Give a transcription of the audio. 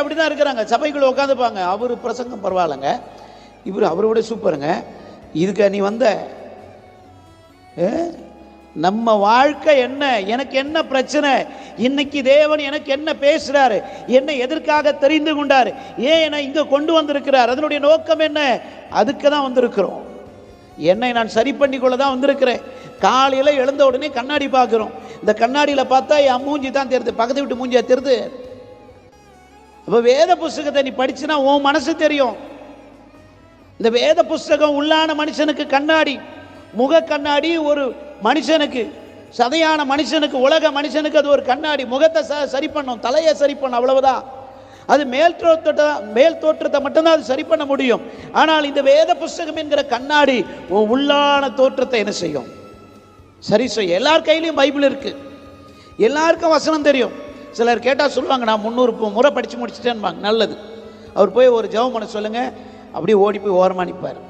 அப்படி தான் இருக்கிறாங்க. சபைக்குள்ள உட்காந்துப்பாங்க. அவர் பிரசங்கம் பரவாயில்லைங்க, அவரை விட சூப்பருங்க, இதுக்கு நீ வந்த நம்ம வாழ்க்கை என்ன, எனக்கு என்ன பிரச்சனை, இன்னைக்கு தேவன் எனக்கு என்ன பேசுறாரு, என்னை எதற்காக தெரிந்து கொண்டார், ஏன் என்னை இங்க கொண்டு வந்திருக்கிறார், அதனுடைய நோக்கம் என்ன, அதுக்கு தான் வந்திருக்கிறோம். என்னை நான் சரி பண்ணி கொள்ள தான் வந்திருக்கிறேன். காலையில் எழுந்த உடனே கண்ணாடி பார்க்குறோம். இந்த கண்ணாடியில் பார்த்தா என் மூஞ்சி தான் தெரியுது, பக்கத்து விட்டு மூஞ்சியா தெரியுது. அப்போ வேத புஸ்தகத்தை நீ படிச்சுனா உன் மனசு தெரியும். இந்த வேத புஸ்தகம் உள்ளான மனுஷனுக்கு கண்ணாடி, முக கண்ணாடி. ஒரு மனுஷனுக்கு, சதையான மனுஷனுக்கு, உலக மனுஷனுக்கு அது ஒரு கண்ணாடி. முகத்தை சரி பண்ணும், தலையை சரி பண்ணும், அவ்வளவுதான். அது மேல் தோற்றத்தை மட்டும்தான் அது சரி பண்ண முடியும். ஆனால் இந்த வேத புஸ்தகம் என்கிற கண்ணாடி உள்ளான தோற்றத்தை என்ன செய்யும், சரி செய்யும். எல்லார் கையிலையும் பைபிள் இருக்கு, எல்லாருக்கும் வசனம் தெரியும். சிலர் கேட்டால் சொல்லுவாங்க, நான் 300 முறை படித்து முடிச்சுட்டேன்பாங்க. நல்லது. அவர் போய் ஒரு ஜெபம் பண்ண சொல்லுங்க, அப்படியே ஓடி போய் ஓரமாக நிற்பார்.